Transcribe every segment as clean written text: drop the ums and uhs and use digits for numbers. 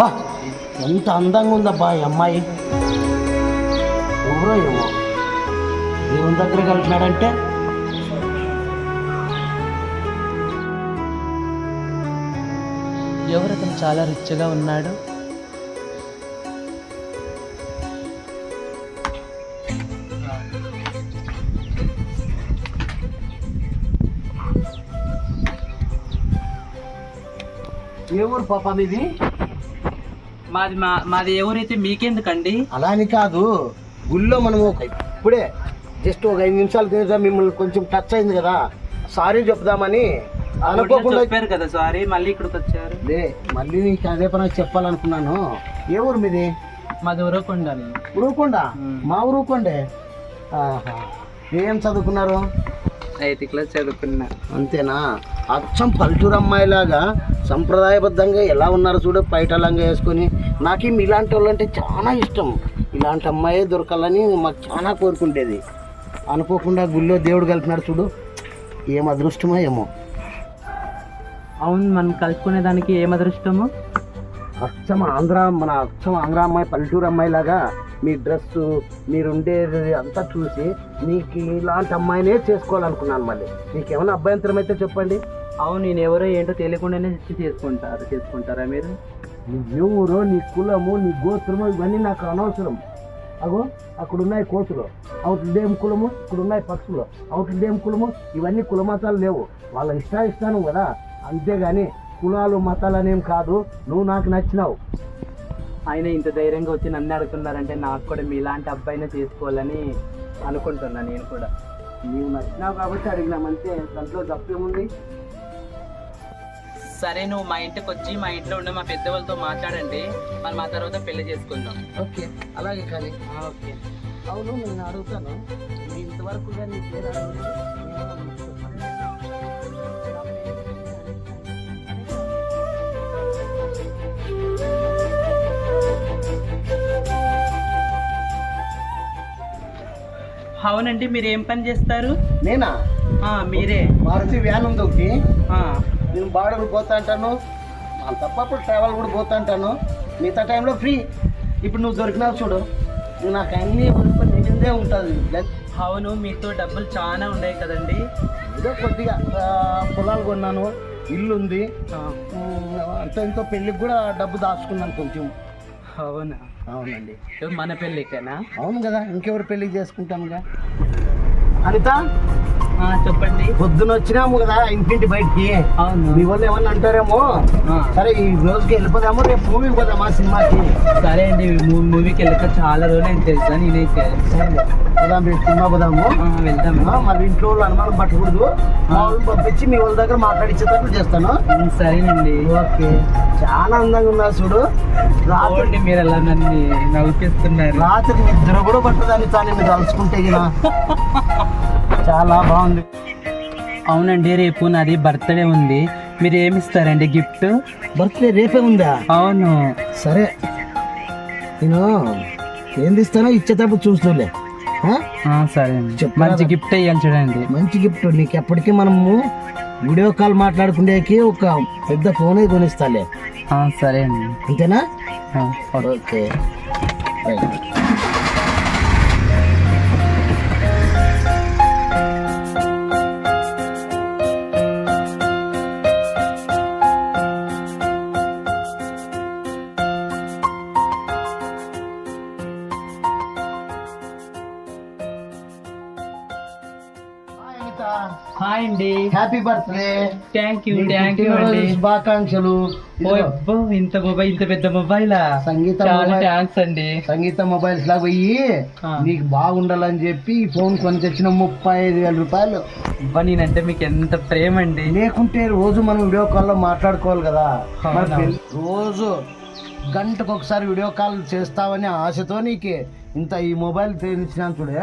బా ఎంత అందంగా ఉందబ్బా ఈ అమ్మాయి. ఎవరో ఏమో దేవుని దగ్గర కలిపినాడంటే ఎవరతను చాలా రిచ్గా ఉన్నాడు. ఏ ఊరు పాప మీది? మాది ఎవరైతే మీకెందుకండి? అలా అని కాదు, గుళ్ళో మనం ఇప్పుడే జస్ట్ ఒక 5 నిమిషాల కింద మిమ్మల్ని కొంచెం టచ్ అయింది కదా, సారీ చెప్దామని అనుకోకుండా చెప్పారు కదా సారీ, మళ్ళీ ఇక్కడికి వచ్చారు. లే మళ్ళీ నీకు అదే పని చెప్పాలనుకున్నాను. ఏ ఊరు మీది? మాది ఉరవకొండ. ఉరవకొండ? మా ఉరవకొండే. ఏం చదువుకున్నారు? 8th క్లాస్ చదువుకున్నా. అంతేనా? అచ్చం పల్లెటూరు అమ్మాయిలాగా సంప్రదాయబద్ధంగా ఎలా ఉన్నారు చూడు, పైటలంగా వేసుకొని. నాకేం ఇలాంటి వాళ్ళు అంటే చాలా ఇష్టం. ఇలాంటి అమ్మాయి దొరకాలని మాకు చాలా కోరుకుంటేది. అనుకోకుండా గుళ్ళో దేవుడు కలిపినాడు చూడు, ఏం అదృష్టమో ఏమో. అవును, మనం కలుసుకునే దానికి ఏం అదృష్టము. అచ్చం ఆంధ్ర అమ్మాయి, పల్లెటూరు అమ్మాయిలాగా మీ డ్రెస్సు, మీరుండేది అంతా చూసి నీకు ఇలాంటి అమ్మాయినే చేసుకోవాలనుకున్నాను. మళ్ళీ నీకేమైనా అభ్యంతరం అయితే చెప్పండి. అవును, నేను ఎవరో ఏంటో తెలియకుండానే చేసుకుంటారా మీరు? నీ ఎవరో, నీ కులము, నీ గోత్రము ఇవన్నీ నాకు అనవసరం. అగో అక్కడున్నాయి కోతులు, అవుట్లేం కులము, ఇక్కడున్నాయి పక్షులు, అవుట్లేం కులము. ఇవన్నీ కుల మతాలు లేవు, వాళ్ళ ఇష్టాను కదా. అంతేగాని కులాలు మతాలు అనేం కాదు. నువ్వు నాకు నచ్చినావు. ఆయన ఇంత ధైర్యంగా వచ్చి నన్ను అడుగుతున్నారంటే నాకు కూడా మీలాంటి అబ్బాయినే చేసుకోవాలని అనుకుంటున్నా. నేను కూడా నీవు నచ్చినావు కాబట్టి అడిగినామంతే, దాంట్లో తప్పేముంది? సరే, నువ్వు మా ఇంటికి వచ్చి మా ఇంట్లో ఉండే మా పెద్దవాళ్ళతో మాట్లాడండి, మరి మా తర్వాత పెళ్లి చేసుకుందాం. ఓకే, అలాగే. కానీ ఓకే. అవును, నేను అడుగుతాను, నీ ఇంతవరకు కానీ నీ పేరు అవునండి, మీరు ఏం పని చేస్తారు? నేనా? మీరే. మారుతి వ్యాన్ ఉంది ఒకటి, ఆ, నేను బార్డర్ పోతా అంటాను, తప్పప్పుడు ట్రావెల్ కూడా పోతా అంటాను. మిగతా టైంలో ఫ్రీ. ఇప్పుడు నువ్వు దొరికినావు చూడు, నువ్వు నాకు అన్నీ నిజందే ఉంటుంది. అవును, మీతో డబ్బులు చాలా ఉన్నాయి కదండి. ఏదో కొద్దిగా పొలాలు కొన్నాను, ఇల్లు ఉంది, అంత ఎంతో పెళ్ళికి కూడా డబ్బు దాచుకున్నాను కొంచెం. అవునా? అవునండి. మన పెళ్ళికేనా? అవును కదా, ఇంకెవరు పెళ్ళికి చేసుకుంటాముగా. అనిత, చెప్పండి. పొద్దున వచ్చినాము కదా ఇంటింటి బయటికి. అవును. మీ వాళ్ళు ఏమన్నా అంటారేమో. సరే, ఈ రోజుకి వెళ్ళిపోదాము, రేపు మూవీకి పోదామా, సినిమాకి? సరే అండి, మూవీకి వెళ్ళక చాలా రోజులు అయింది తెలుసా. నేనైతే పోదాం, రేపు సినిమా పోదాము. వెళ్దాము. మరి ఇంట్లో వాళ్ళు అనుమానం పట్టకూడదు. మా వాళ్ళని పంపించి మీ వాళ్ళ దగ్గర మాట్లాడించేటప్పుడు చేస్తాను. సరేనండి. ఓకే. చాలా అందంగా ఉన్నారు చూడు. రాత్రి మీరు ఎలా నన్ను నవ్విస్తున్నారు. రాత్రి నిద్ర కూడా పట్టదని తాను మీరు తలుచుకుంటే కదా. చాలా బాగుంది. అవునండి, రేపు నాది బర్త్డే ఉంది. మీరు ఏమి ఇస్తారండి గిఫ్ట్? బర్త్డే రేపే ఉందా? అవును. సరే, నేను ఏం ఇస్తానో ఇచ్చేటప్పుడు చూస్తూలే. సరే, మంచి గిఫ్ట్ ఇవ్వాలి చూడండి. మంచి గిఫ్ట్ నీకు ఎప్పటికీ మనము వీడియో కాల్ మాట్లాడుకునేకి ఒక పెద్ద ఫోనే కొనిస్తాలే. సరే అండి. అంతేనా? ఓకే. హాయ్ అండి. Happy birthday. థ్యాంక్ యూ అండి. శుభాకాంక్షలు. ఇంత పెద్ద మొబైల్. చాలా థ్యాంక్స్ అండి. సంగీత మొబైల్స్ లా పోయి నీకు బాగుండాలని చెప్పి ఫోన్ కొని తెచ్చిన 35,000 రూపాయలు. నేనంటే మీకు ఎంత ప్రేమ అండి. లేకుంటే రోజు మనం వీడియో కాల్లో మాట్లాడుకోవాలి కదా. రోజు గంటకు ఒకసారి వీడియో కాల్ చేస్తావని ఆశతో నీకు ఇంత ఈ మొబైల్ తెచ్చినాను చూడే.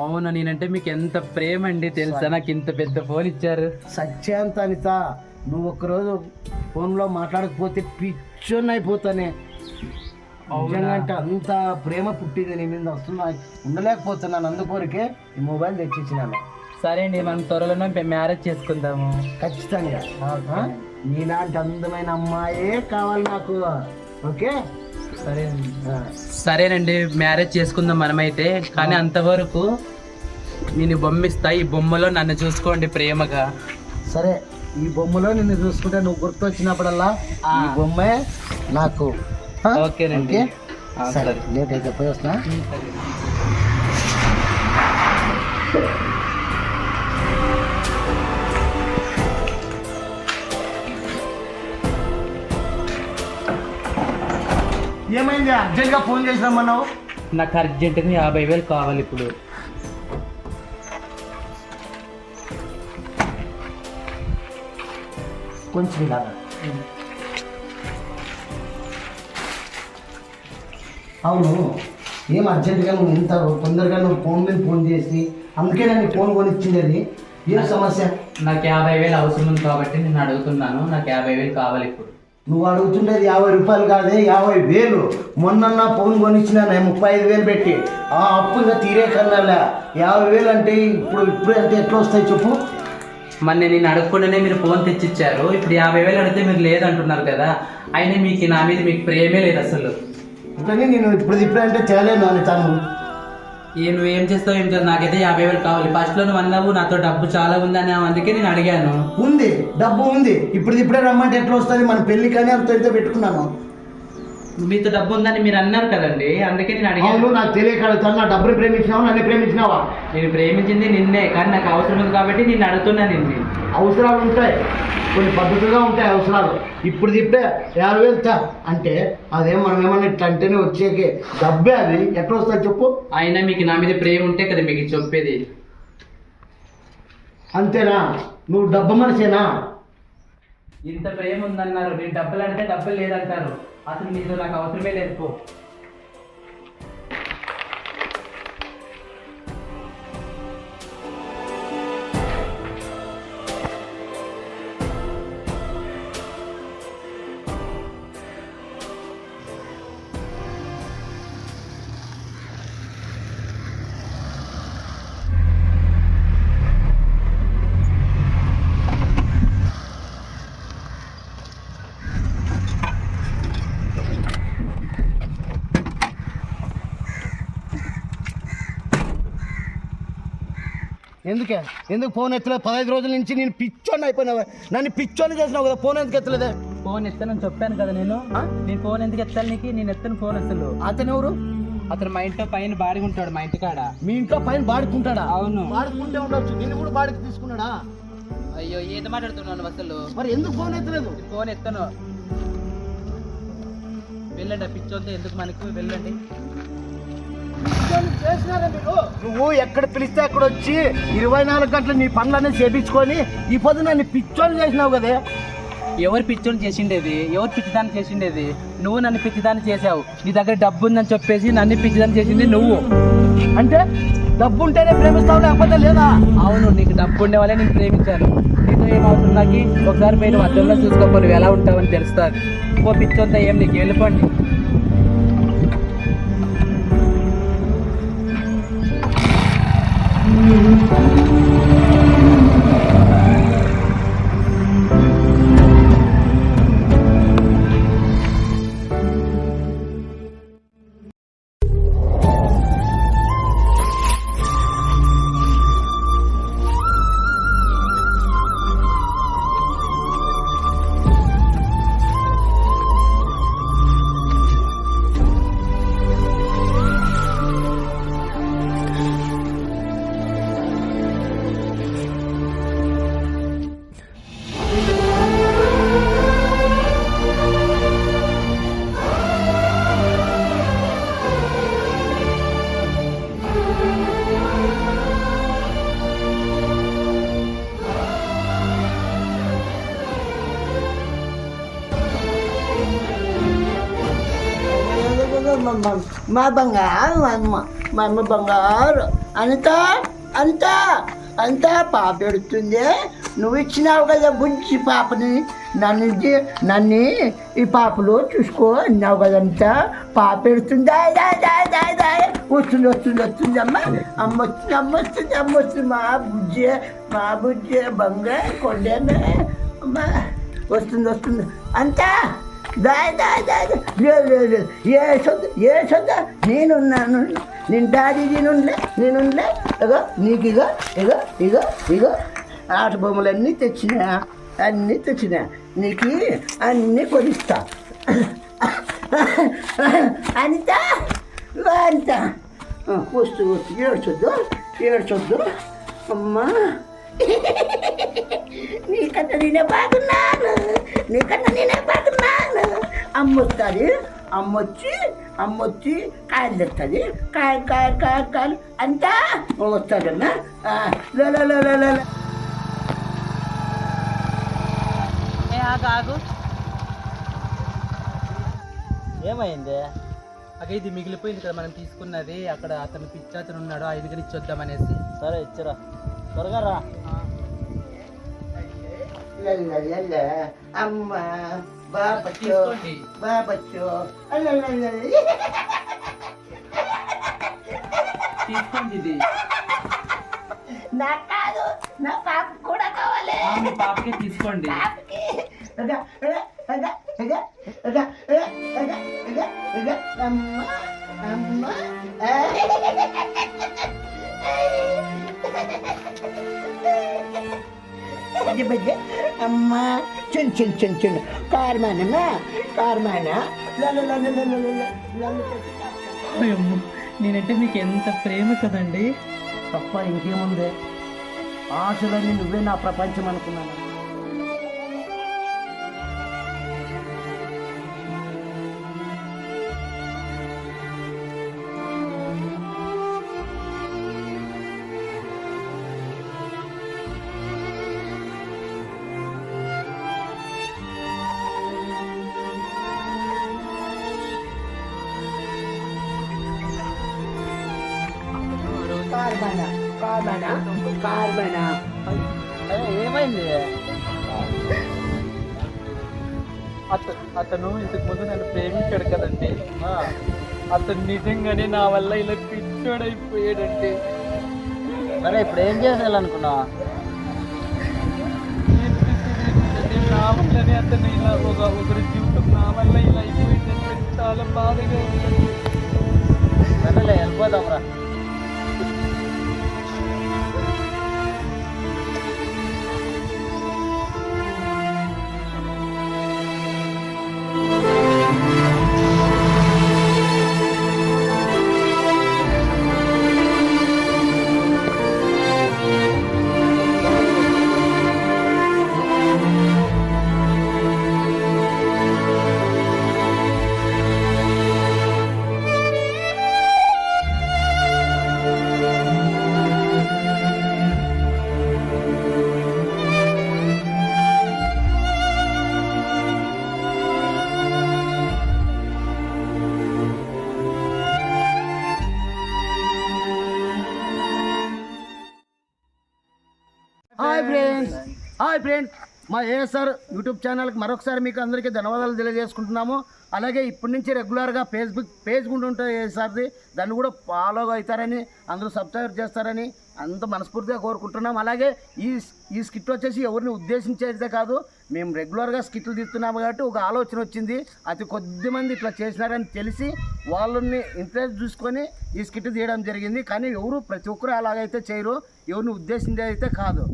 అవునా, నేనంటే మీకు ఎంత ప్రేమ అండి తెలుసా. నాకు ఇంత పెద్ద ఫోన్ ఇచ్చారు. సత్యాంత అనిత, నువ్వు ఒక్కరోజు ఫోన్లో మాట్లాడకపోతే పిచ్చోన్ అయిపోతానే. నిజంగా అంటే అంత ప్రేమ పుట్టింది నీ మీద. వస్తున్నా, ఉండలేకపోతున్నాను, అందుకోరికే ఈ మొబైల్ తెచ్చిచ్చినాను. సరే అండి, మనం త్వరలోనే మ్యారేజ్ చేసుకుందాము. ఖచ్చితంగా. నీలాంటి అందమైన అమ్మాయే కావాలి నాకు. ఓకే సరేనండి. సరేనండి, మ్యారేజ్ చేసుకుందాం మనమైతే. కానీ అంతవరకు నేను ఈ బొమ్మ ఇస్తా, ఈ బొమ్మలో నన్ను చూసుకోండి ప్రేమగా. సరే, ఈ బొమ్మలో నిన్ను చూసుకుంటే నువ్వు గుర్తొచ్చినప్పుడల్లా ఈ బొమ్మే నాకు. ఓకేనండి. ఓకే సరే, లేట్ అయితే పోయి వస్తున్నా. ఏమైంది? అర్జెంట్గా ఫోన్ చేసినామన్నావు. నాకు అర్జెంటుగా 50,000 కావాలి ఇప్పుడు. కొంచెం ఇలాగా. అవును, ఏం అర్జెంటుగా నువ్వు ఇంత తొందరగా నువ్వు ఫోన్ మీద ఫోన్ చేసి, అందుకే నేను ఫోన్ కొనిచ్చింది. ఏం సమస్య? నాకు 50,000 అవసరం ఉంది కాబట్టి నేను అడుగుతున్నాను. నాకు 50,000 కావాలి ఇప్పుడు. నువ్వు అడుగుతుండేది 50 రూపాయలు కాదే, 50,000. మొన్న ఫోన్ కొనిచ్చిన 35,000 పెట్టి. ఆ అప్పు ఇంకా తీరే కన్నా 50,000 అంటే ఇప్పుడు అంటే ఎట్లా వస్తాయి చెప్పు? మరి నేను అడగకుండానే మీరు ఫోన్ తెచ్చిచ్చారు. ఇప్పుడు 50,000 అడిగితే మీరు లేదంటున్నారు కదా. అయినా మీకు నా మీద మీకు ప్రేమే లేదు అసలు. అంటే నేను ఇప్పుడు అంటే చేయలేను అని తను. నువ్వేం చేస్తావు ఏం చేస్తావు, నాకైతే 50,000 కావాలి. ఫస్ట్లో నువ్వు అన్నావు నాతో డబ్బు చాలా ఉంది అని, అందుకే నేను అడిగాను. ఉంది, డబ్బు ఉంది. ఇప్పుడే రమ్మంటే ఎట్లా వస్తుంది? మన పెళ్లి కానీ అంత పెట్టుకున్నాను. మీతో డబ్బు ఉందని మీరు అన్నారు కదండి, అందుకే నేను అడిగాను. నాకు తెలియక అడుగుతాను. నా డబ్బుని ప్రేమించినావా, నన్ను ప్రేమించినావా? నేను ప్రేమించింది నిన్నే, కానీ నాకు అవసరం ఉంది కాబట్టి నేను అడుగుతున్నాను నిన్ను. అవసరాలు ఉంటాయి, కొన్ని పద్ధతులుగా ఉంటాయి అవసరాలు. ఇప్పుడే 50,000 అంటే అదేం మనం ఏమన్నా ఇట్లా అంటేనే వచ్చేకి డబ్బే. అది ఎట్లా వస్తుంది చెప్పు? అయినా మీకు నా మీద ప్రేమ ఉంటే కదా మీకు చెప్పేది. అంతేనా? నువ్వు డబ్బు మనిషేనా? ఇంత ప్రేమ ఉందన్నారు, నేను డబ్బులు అంటే డబ్బులు లేదంటారు. అసలు నీతో నాకు అవసరమే లేదు పో. ఎందుకు ఫోన్ ఎత్తలేదు? 15 రోజుల నుంచి నేను పిచ్చోని అయిపోయినావా? నన్ను పిచ్చోని చేసినావు కదా, ఫోన్ ఎందుకు ఎత్తలేదే? ఫోన్ ఎత్తానని చెప్పాను కదా నేను. నేను ఫోన్ ఎందుకు ఎత్తాను నీకు? నేను ఎత్తాను ఫోన్ అసలు. అతను ఎవరు? అతను మా ఇంట్లో పైన బాడుకుంటాడు, మా ఇంటికాడ. మీ ఇంట్లో పైన బాడుకుంటాడా? అవును. బాడుకుంటే ఉండొచ్చు, నిన్ను కూడా బాడికి తీసుకున్నాడా? అయ్యో, ఏది మాట్లాడుతున్నాను అసలు? మరి ఎందుకు ఫోన్ ఎత్తలేదు? ఫోన్ ఎత్తాను. వెళ్ళండి, పిచ్చోంతో ఎందుకు మనకు, వెళ్ళండి. నువ్వు ఎక్కడ పిలిస్తే అక్కడ వచ్చి 24 గంటలు నీ పనులన్నీ చేపించుకొని ఈ పొద్దు నన్ను పిచ్చోని చేసినావు కదే. ఎవరు పిచ్చోని చేసిండేది? ఎవరు పిచ్చిదాన్ని చేసిండేది? నువ్వు నన్ను పిచ్చిదాన్ని చేసావు. నీ దగ్గర డబ్బు ఉందని చెప్పేసి నన్ను పిచ్చిదాన్ని చేసింది నువ్వు. అంటే డబ్బు ఉంటేనే ప్రేమిస్తావు, లేకపోతే లేదా? అవును, నీకు డబ్బు ఉండే వాళ్ళే నేను ప్రేమించాను. నీతో ఏం అవసరం నాకు? ఒకసారి మీరు అద్దంలో చూసుకోపో, నువ్వు ఎలా ఉంటావని తెలుస్తుంది. ఓ పిచ్చోంతా ఏం నీకు, వెళ్ళిపోండి. మా బంగారు మా అమ్మ బంగారు. అంతా అంతా అంతా పాప ఎడుతుంది. నువ్వు ఇచ్చినావు కదా బుజ్జి పాపని, నన్ను ఈ పాపలో చూసుకో అన్నావు కదంతా. పాప ఎడుతుంది. వస్తుంది అమ్మ వస్తుంది మా బుజ్జి బంగారు కొండేమే అమ్మ వస్తుంది. అంతా లేదు ఏసొద్దు నేనున్నాను నేను డాడీ నేనుండలే ఇగో నీకు ఇగో ఆట బొమ్మలన్నీ తెచ్చినా నీకు అన్నీ కొనిస్తా అనిత కూస్తూ ఏడ్చొద్దు అమ్మా నీకన్నా నేనే బాగున్నాను అమ్మొచ్చి కాయలు తెస్తుంది కాయలు అంతా వస్తాడన్నా ఆగు ఏమైంది? అక్క ఇది మిగిలిపోయింది కదా మనం తీసుకున్నది, అక్కడ అతను పిచ్చాతను ఉన్నాడు, ఆయనకి ఇచ్చొద్దామనేసి. సరే ఇచ్చరా, త్వరగా రా. అమ్మా తీసుకోండి. తీసుకోండి ఇది. నాకు కాదు, నా పాప కూడా కావాలి. మీ పాపకి తీసుకోండి. అమ్మా చిన్న కార్మానా నేనంటే మీకు ఎంత ప్రేమ కదండి. తప్ప ఇంకేముంది, ఆశలన్నీ నువ్వే నా ప్రపంచం అనుకున్నాను. కార్బనా ఏమైంది? అతను ఇంతకు ముందు నన్ను ప్రేమించాడు కదండి, అతను నిజంగానే నా వల్ల ఇలా పిచ్చోడైపోయాడండి. సరే ఇప్పుడు ఏం చేసేయాలనుకున్నావా? నా వల్లనే అతను ఇలా ఒకరి జీవితం నా వల్ల ఇలా అయిపోయిందంటే చాలా బాధగా ఉంటుంది. సరేలే వెళ్ళిపోదాం రా. హాయ్ ఫ్రెండ్స్, మా ఏఎస్ఆర్ యూట్యూబ్ ఛానల్కి మరొకసారి మీకు అందరికీ ధన్యవాదాలు తెలియజేసుకుంటున్నాము. అలాగే ఇప్పటి నుంచి రెగ్యులర్గా ఫేస్బుక్ పేజ్ కూడా ఉంటుంది ఏఎస్ఆర్ది, దాన్ని కూడా ఫాలో అవుతారని, అందరూ సబ్స్క్రైబ్ చేస్తారని అంత మనస్ఫూర్తిగా కోరుకుంటున్నాం. అలాగే ఈ స్కిట్ వచ్చేసి ఎవరిని ఉద్దేశించేదే కాదు, మేము రెగ్యులర్గా స్కిట్లు తీస్తున్నాము కాబట్టి ఒక ఆలోచన వచ్చింది, అతి కొద్ది మంది ఇట్లా చేసినారని తెలిసి వాళ్ళని ఇంట్రెస్ట్ చూసుకొని ఈ స్కిట్ తీయడం జరిగింది. కానీ ప్రతి ఒక్కరు అలాగైతే చేయరు, ఎవరిని ఉద్దేశించేది అయితే కాదు.